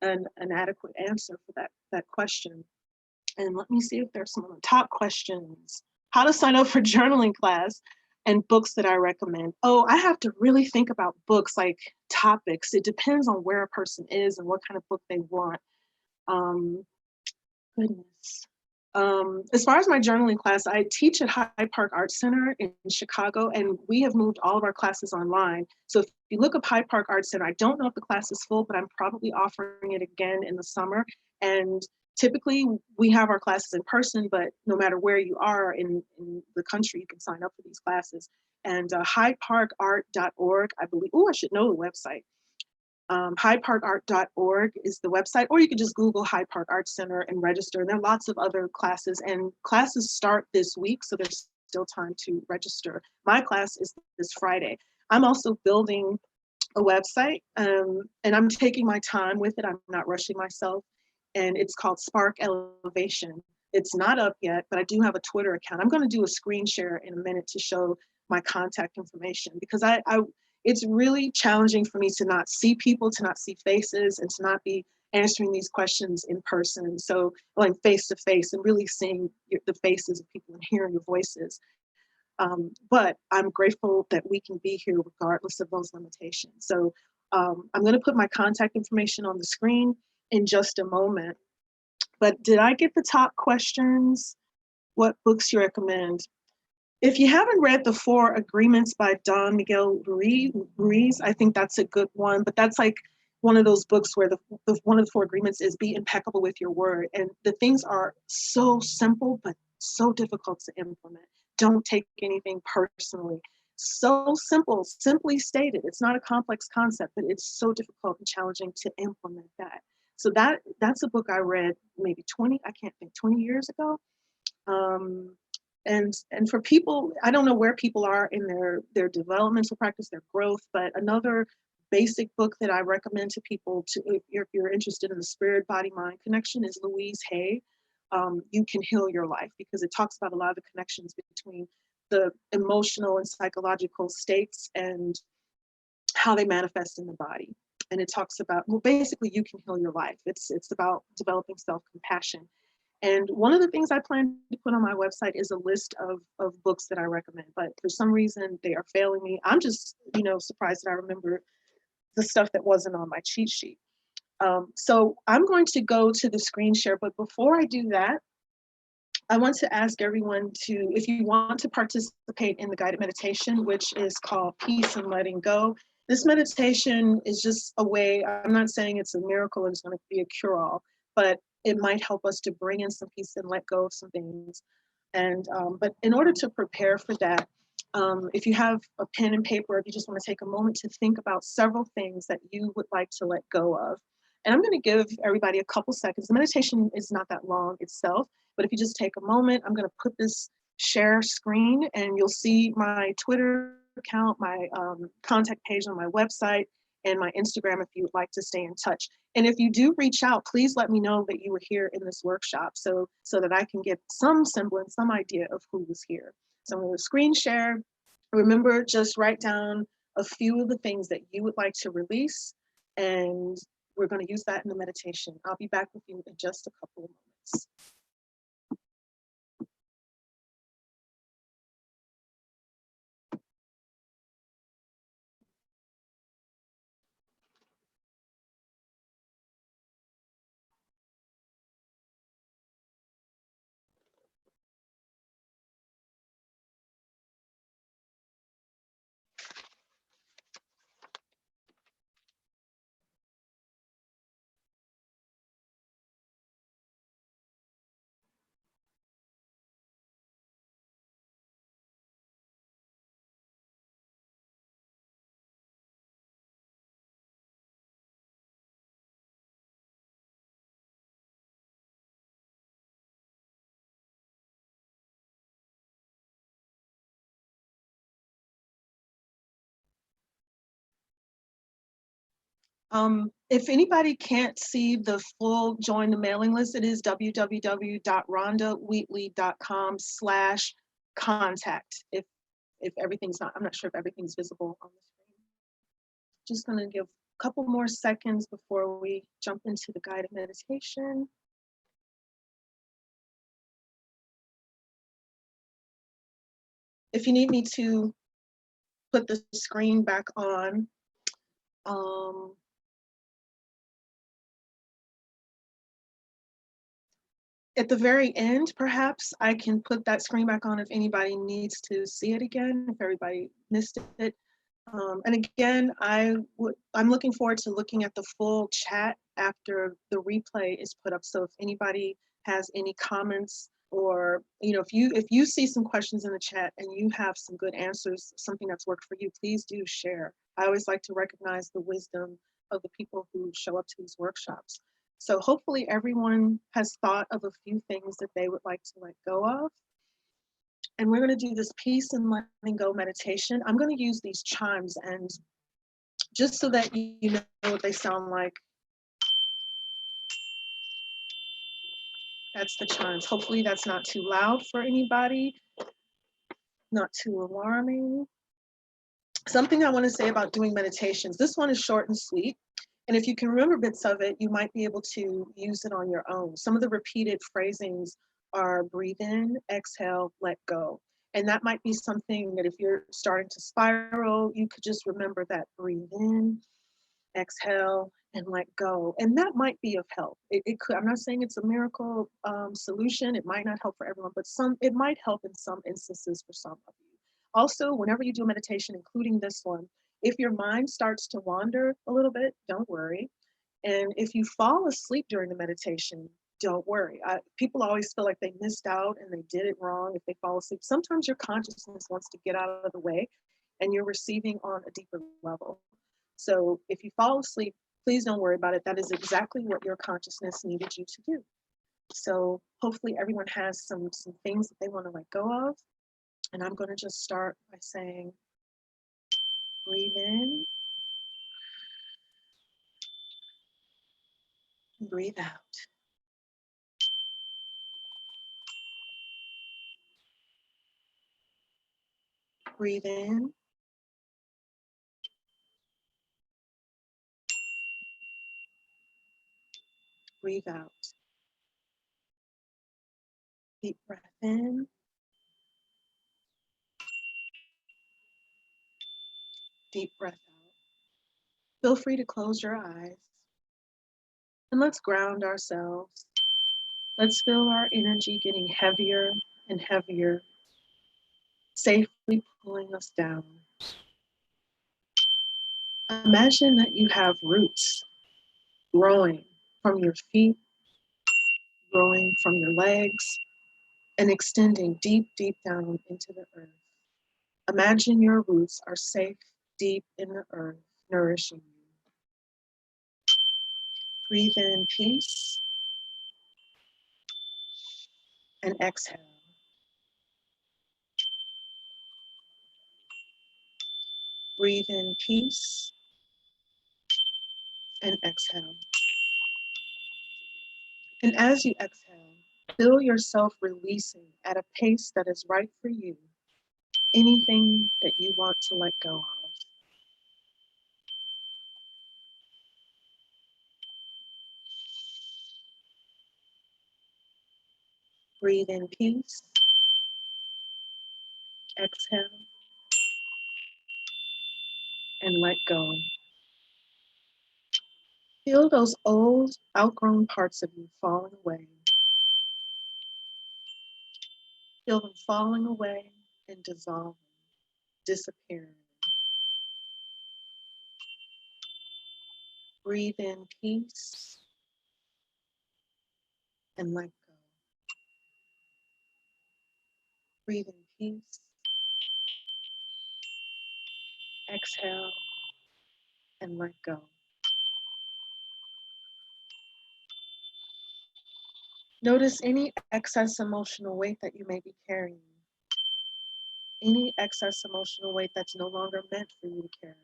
an adequate answer for that question. And let me see if there's some top questions. How to sign up for journaling class and books that I recommend. Oh, I have to really think about books, like topics. It depends on where a person is and what kind of book they want. Um, Goodness. As far as my journaling class, I teach at Hyde Park Art Center in Chicago, and we have moved all of our classes online. So if you look up Hyde Park Art Center, I don't know if the class is full, but I'm probably offering it again in the summer. And typically we have our classes in person, but no matter where you are in the country, you can sign up for these classes. And hydeparkart.org, I believe, oh, I should know the website. hydeparkart.org is the website, or you can just Google Hyde Park Art Center and register. And there are lots of other classes, and classes start this week, so there's still time to register. My class is this Friday. I'm also building a website, and I'm taking my time with it. I'm not rushing myself, and it's called Spark Elevation. It's not up yet, but I do have a Twitter account. I'm going to do a screen share in a minute to show my contact information, because it's really challenging for me to not see people, to not see faces, and to not be answering these questions in person. So like face to face and really seeing the faces of people and hearing your voices. But I'm grateful that we can be here regardless of those limitations. So I'm going to put my contact information on the screen in just a moment. But did I get the top questions? What books you recommend? If you haven't read The Four Agreements by Don Miguel Ruiz, I think that's a good one. But that's like one of those books where one of the four agreements is be impeccable with your word. And the things are so simple, but so difficult to implement. Don't take anything personally. So simple, simply stated. It's not a complex concept, but it's so difficult and challenging to implement that. So that's a book I read maybe 20 years ago. And for people, I don't know where people are in their developmental practice, their growth, but another basic book that I recommend to people if you're interested in the spirit, body, mind connection is Louise Hay. You Can Heal Your Life, because it talks about a lot of the connections between the emotional and psychological states and how they manifest in the body. And it talks about, well, basically you can heal your life. It's about developing self-compassion. And one of the things I plan to put on my website is a list of books that I recommend, but for some reason they are failing me. I'm just, surprised that I remember the stuff that wasn't on my cheat sheet. So I'm going to go to the screen share, but before I do that, I want to ask everyone if you want to participate in the guided meditation, which is called Peace and Letting Go. This meditation is just a way, I'm not saying it's a miracle and it's going to be a cure-all, but it might help us to bring in some peace and let go of some things. And but in order to prepare for that, if you have a pen and paper, if you just want to take a moment to think about several things that you would like to let go of. And I'm going to give everybody a couple seconds. The meditation is not that long itself, but if you just take a moment, I'm going to put this share screen and you'll see my Twitter account, my contact page on my website, and my Instagram if you would like to stay in touch. And if you do reach out, please let me know that you were here in this workshop so that I can get some semblance, some idea of who was here. So I'm going to screen share. Remember, just write down a few of the things that you would like to release, and we're going to use that in the meditation. I'll be back with you in just a couple of moments. If anybody can't see the full join the mailing list, it is www.rhondawheatley.com/contact. If everything's not, I'm not sure if everything's visible on the screen. Just gonna give a couple more seconds before we jump into the guided meditation. If you need me to put the screen back on, at the very end, perhaps I can put that screen back on if anybody needs to see it again, if everybody missed it. And again, I'm looking forward to looking at the full chat after the replay is put up. So if anybody has any comments, or if you see some questions in the chat and you have some good answers, something that's worked for you, please do share. I always like to recognize the wisdom of the people who show up to these workshops. So hopefully everyone has thought of a few things that they would like to let go of. And we're going to do this peace and letting go meditation. I'm going to use these chimes, and just so that you know what they sound like, that's the chimes. Hopefully that's not too loud for anybody, not too alarming. Something I want to say about doing meditations. This one is short and sweet. And if you can remember bits of it, you might be able to use it on your own. Some of the repeated phrasings are breathe in, exhale, let go. And that might be something that if you're starting to spiral, you could just remember that breathe in, exhale, and let go. And that might be of help. It could, I'm not saying it's a miracle solution. It might not help for everyone, but it might help in some instances for some of you. Also, whenever you do a meditation, including this one, if your mind starts to wander a little bit, don't worry. And if you fall asleep during the meditation, don't worry. People always feel like they missed out and they did it wrong if they fall asleep. Sometimes your consciousness wants to get out of the way and you're receiving on a deeper level. So if you fall asleep, please don't worry about it. That is exactly what your consciousness needed you to do. So hopefully everyone has some things that they want to let go of. And I'm going to just start by saying, breathe in, breathe out. Breathe in, breathe out. Deep breath in, deep breath out. Feel free to close your eyes and let's ground ourselves. Let's feel our energy getting heavier and heavier, safely pulling us down. Imagine that you have roots growing from your feet, growing from your legs, and extending deep, deep down into the earth. Imagine your roots are safe deep in the earth, nourishing you. Breathe in peace and exhale. Breathe in peace and exhale. And as you exhale, feel yourself releasing at a pace that is right for you anything that you want to let go of. Breathe in peace, exhale, and let go. Feel those old, outgrown parts of you falling away. Feel them falling away and dissolving, disappearing. Breathe in peace and let go. Breathe in peace, exhale, and let go. Notice any excess emotional weight that you may be carrying. Any excess emotional weight that's no longer meant for you to carry.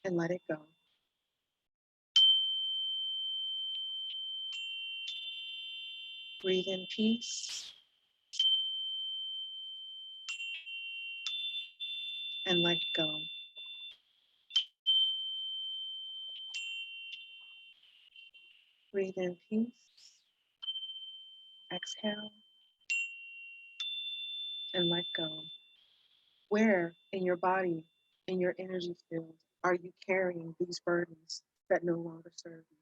And let it go. Breathe in peace. And let go. Breathe in peace. Exhale. And let go. Where in your body, in your energy field, are you carrying these burdens that no longer serve you?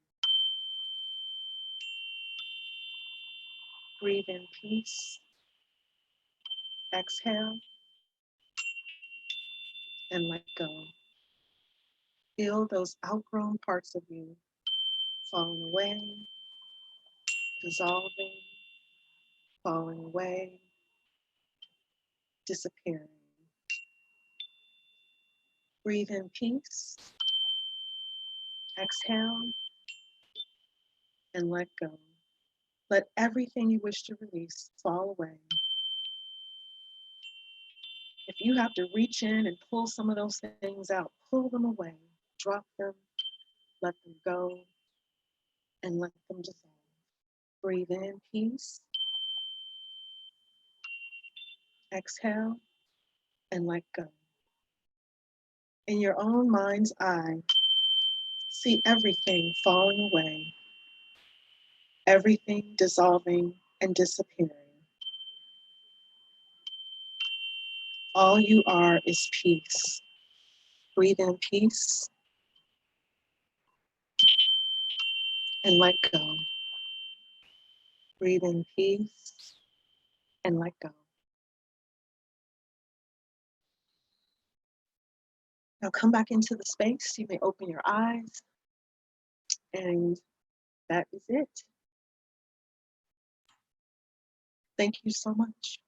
Breathe in peace. Exhale. And let go. Feel those outgrown parts of you falling away, dissolving, falling away, disappearing. Breathe in peace. Exhale and let go. Let everything you wish to release fall away. If you have to reach in and pull some of those things out, pull them away, drop them, let them go, and let them dissolve. Breathe in peace. Exhale and let go. In your own mind's eye, see everything falling away, everything dissolving and disappearing. All you are is peace. Breathe in peace and let go. Breathe in peace and let go. Now come back into the space. You may open your eyes, and that is it. Thank you so much.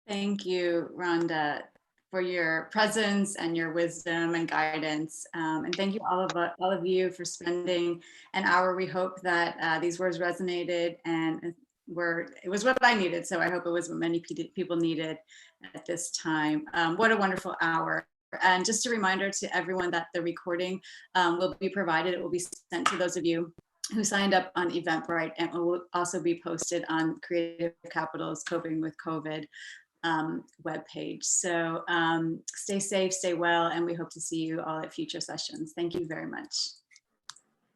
Thank you, Rhonda, for your presence and your wisdom and guidance. And thank you all of you for spending an hour. We hope that these words resonated and it was what I needed. So I hope it was what many people needed at this time. What a wonderful hour. And just a reminder to everyone that the recording will be provided. It will be sent to those of you who signed up on Eventbrite, and will also be posted on Creative Capital's Coping with COVID webpage. So stay safe, stay well, and we hope to see you all at future sessions. Thank you very much.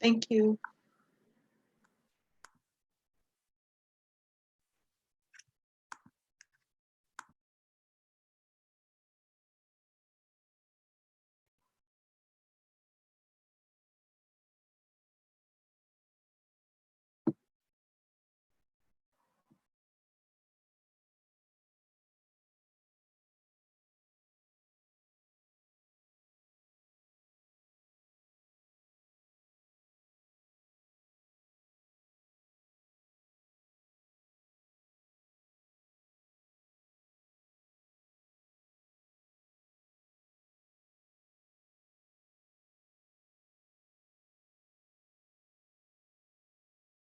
Thank you.